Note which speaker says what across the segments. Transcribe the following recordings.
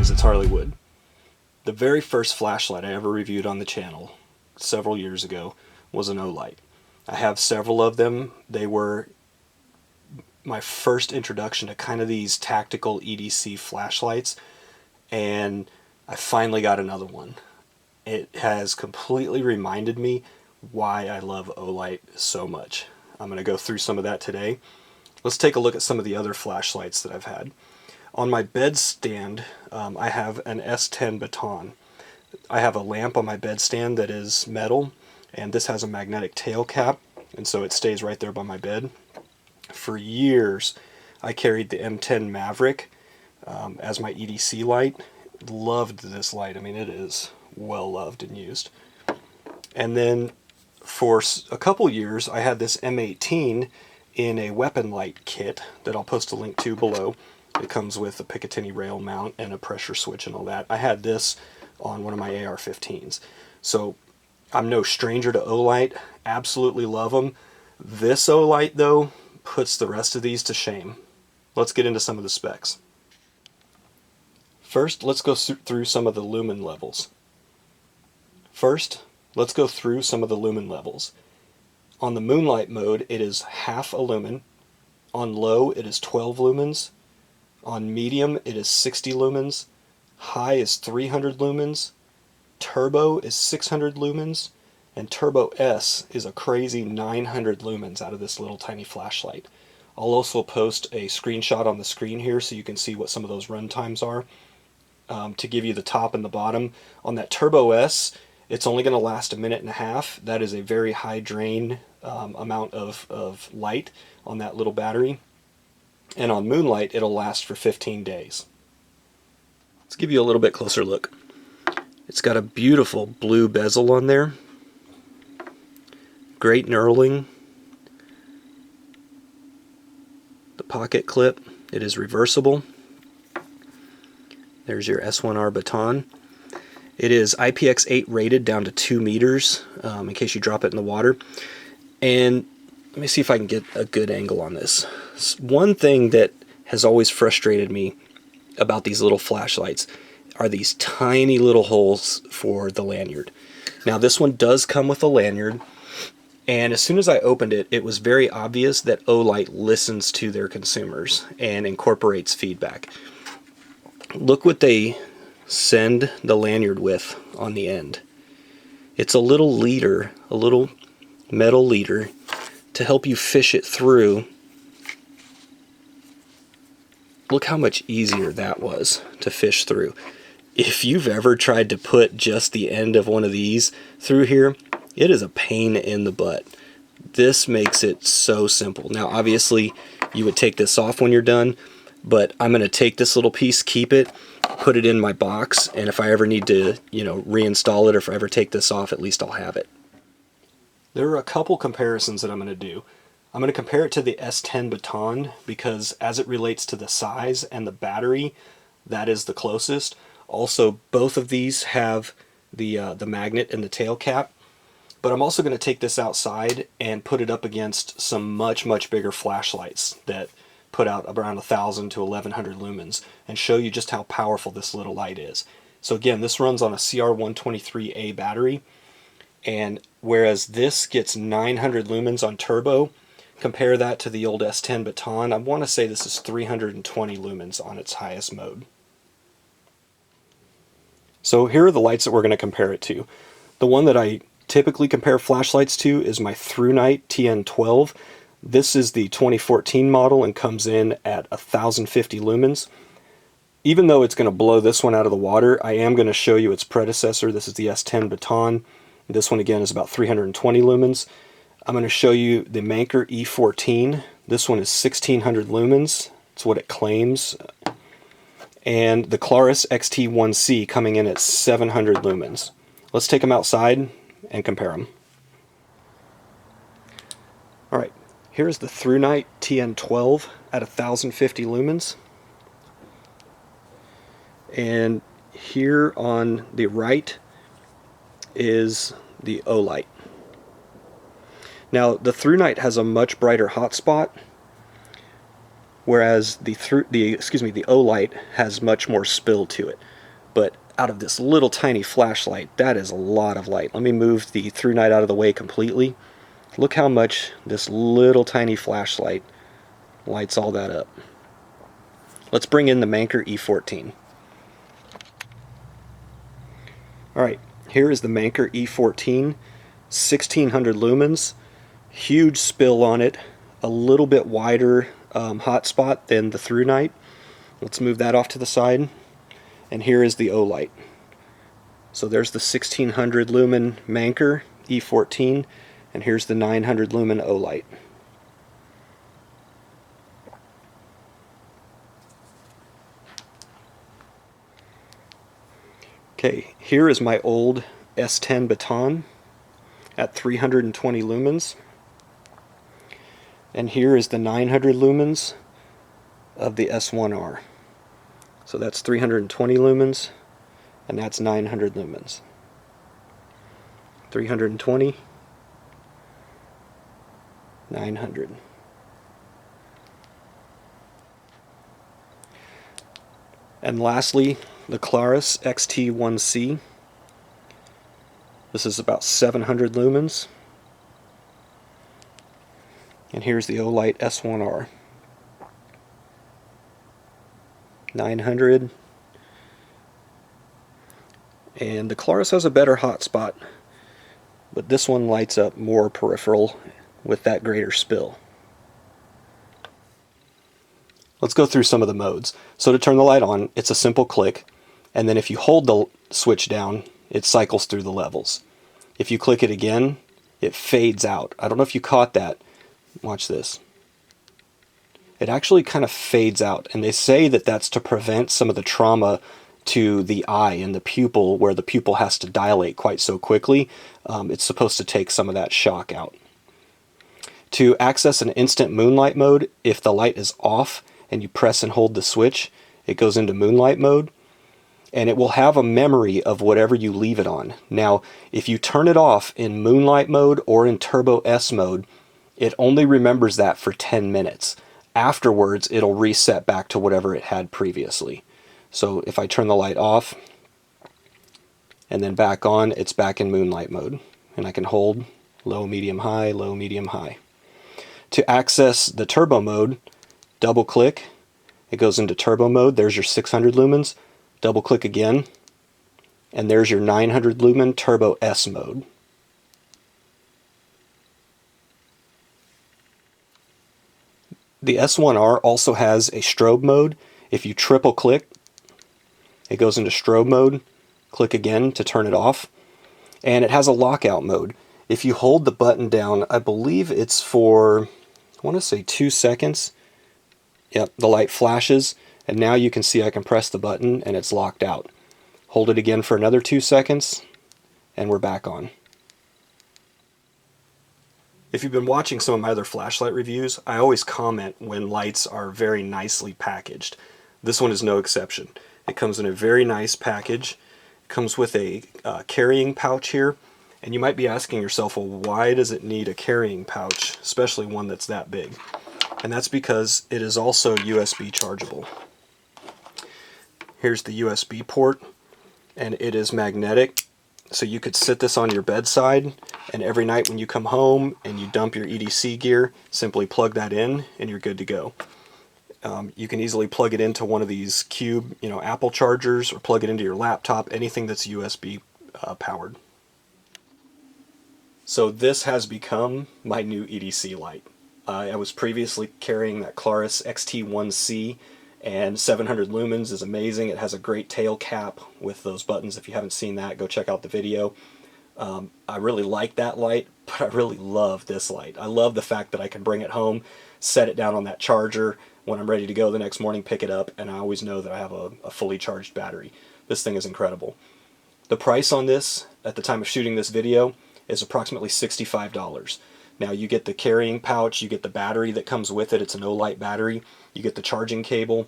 Speaker 1: guys, it's Hollywood. The very first flashlight I ever reviewed on the channel several years ago was an Olight. I have several of them. They were my first introduction to kind of these tactical EDC flashlights, and I finally got another one. It has completely reminded me why I love Olight so much. I'm going to go through some of that today. Let's take a look at some of the other flashlights that I've had. On my bedstand, I have an S1R Baton. I have a lamp on my bedstand that is metal, and this has a magnetic tail cap, and so it stays right there by my bed. For years, I carried the M10 Maverick as my EDC light. Loved this light. I mean, it is well loved and used. And then for a couple years, I had this M18 in a weapon light kit that I'll post a link to below. It comes with a Picatinny rail mount and a pressure switch and all that. I had this on one of my AR-15s. So I'm no stranger to Olight. Absolutely love them. This Olight, though, puts the rest of these to shame. Let's get into some of the specs. First, let's go through some of the Lumen Levels. On the Moonlight mode, it is half a lumen. On low, it is 12 lumens. On medium, it is 60 lumens. High is 300 lumens. Turbo is 600 lumens. And Turbo S is a crazy 900 lumens out of this little tiny flashlight. I'll also post a screenshot on the screen here so you can see what some of those run times are to give you the top and the bottom. On that Turbo S, it's only going to last a minute and a half. That is a very high drain amount of light on that little battery. And on Moonlight, it'll last for 15 days. Let's give you a little bit closer look. It's got a beautiful blue bezel on there. Great knurling. The pocket clip, it is reversible. There's your S1R Baton. It is IPX8 rated down to 2 meters in case you drop it in the water. And let me see if I can get a good angle on this. One thing that has always frustrated me about these little flashlights are these tiny little holes for the lanyard. Now this one does come with a lanyard, and as soon as I opened it, it was very obvious that Olight listens to their consumers and incorporates feedback. Look what they send the lanyard with on the end. It's a little leader, a little metal leader to help you fish it through. Look how much easier that was to fish through. If you've ever tried to put just the end of one of these through here, it is a pain in the butt. This makes it so simple. Now obviously you would take this off when you're done, but I'm going to take this little piece, keep it, put it in my box, and if I ever need to, reinstall it, or if I ever take this off, at least I'll have it. There are a couple comparisons that I'm going to do. I'm going to compare it to the S1R Baton because as it relates to the size and the battery, that is the closest. Also, both of these have the magnet and the tail cap. But I'm also going to take this outside and put it up against some much, much bigger flashlights that put out around 1,000 to 1,100 lumens and show you just how powerful this little light is. So again, this runs on a CR123A battery, and whereas this gets 900 lumens on turbo, compare that to the old S1R Baton, I want to say this is 320 lumens on its highest mode. So here are the lights that we're going to compare it to. The one that I typically compare flashlights to is my ThruNite TN12. This is the 2014 model and comes in at 1,050 lumens. Even though it's going to blow this one out of the water, I am going to show you its predecessor. This is the S1R Baton. This one again is about 320 lumens. I'm going to show you the Manker E14. This one is 1,600 lumens. It's what it claims. And the Claris XT1C coming in at 700 lumens. Let's take them outside and compare them. Alright, here's the ThruNite TN12 at 1,050 lumens. And here on the right is the Olight. Now the ThruNite has a much brighter hotspot, whereas the Olight has much more spill to it. But out of this little tiny flashlight, that is a lot of light. Let me move the through night out of the way completely. Look how much this little tiny flashlight lights all that up. Let's bring in the Manker E14. Alright, here is the Manker E14, 1600 lumens, huge spill on it, a little bit wider hotspot than the through night. Let's move that off to the side. And here is the Olight. So there's the 1600 lumen Manker E14, and here's the 900 lumen Olight. Okay, here is my old S10 Baton at 320 lumens. And here is the 900 lumens of the S1R. So that's 320 lumens, and that's 900 lumens. 320, 900. And lastly, the Claris XT1C. This is about 700 lumens. And here's the Olight S1R. 900. And the Claris has a better hotspot, but this one lights up more peripheral with that greater spill. Let's go through some of the modes. So to turn the light on, it's a simple click, and then if you hold the switch down, it cycles through the levels. If you click it again, it fades out. I don't know if you caught that. Watch this. It actually kind of fades out, and they say that that's to prevent some of the trauma to the eye and the pupil, where the pupil has to dilate quite so quickly. It's supposed to take some of that shock out. To access an instant moonlight mode, if the light is off and you press and hold the switch, it goes into moonlight mode, and it will have a memory of whatever you leave it on. Now, if you turn it off in moonlight mode or in turbo S mode, it only remembers that for 10 minutes. Afterwards, it'll reset back to whatever it had previously. So if I turn the light off and then back on, it's back in moonlight mode. And I can hold low, medium, high, low, medium, high. To access the turbo mode, double click, it goes into turbo mode. There's your 600 lumens. Double click again, and there's your 900 lumen turbo S mode. The S1R also has a strobe mode. If you triple click, it goes into strobe mode. Click again to turn it off. And it has a lockout mode. If you hold the button down, I believe it's for, I want to say 2 seconds. Yep, the light flashes, and now you can see I can press the button and it's locked out. Hold it again for another 2 seconds, and we're back on. If you've been watching some of my other flashlight reviews, I always comment when lights are very nicely packaged. This one is no exception. It comes in a very nice package. It comes with a carrying pouch here, and you might be asking yourself, well, why does it need a carrying pouch, especially one that's that big? And that's because it is also USB chargeable. Here's the USB port, and it is magnetic. So you could sit this on your bedside, and every night when you come home and you dump your EDC gear, simply plug that in and you're good to go. You can easily plug it into one of these cube, Apple chargers, or plug it into your laptop, anything that's USB powered. So this has become my new EDC light. I was previously carrying that Claris XT1C, and 700 lumens is amazing. It has a great tail cap with those buttons. If you haven't seen that, go check out the video. I really like that light, but I really love this light. I love the fact that I can bring it home, set it down on that charger. When I'm ready to go the next morning, pick it up, and I always know that I have a fully charged battery. This thing is incredible. The price on this, at the time of shooting this video, is approximately $65. Now you get the carrying pouch, you get the battery that comes with it. It's an Olight battery. You get the charging cable,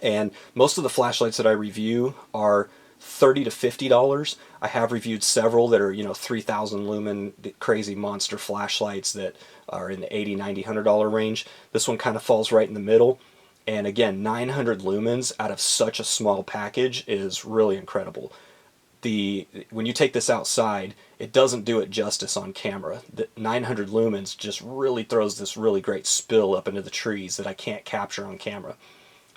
Speaker 1: and most of the flashlights that I review are $30 to $50. I have reviewed several that are 3,000 lumen crazy monster flashlights that are in the $80, $90, $100 range. This one kind of falls right in the middle, And again, 900 lumens out of such a small package is really incredible. When you take this outside, it doesn't do it justice on camera. The 900 lumens just really throws this really great spill up into the trees that I can't capture on camera.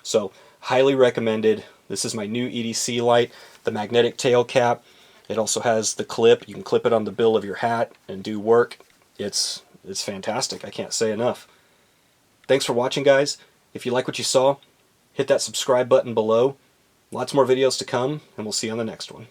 Speaker 1: So highly recommended. This is my new EDC light, the magnetic tail cap. It also has the clip. You can clip it on the bill of your hat and do work. It's fantastic. I can't say enough. Thanks for watching, guys. If you like what you saw, hit that subscribe button below. Lots more videos to come, and we'll see you on the next one.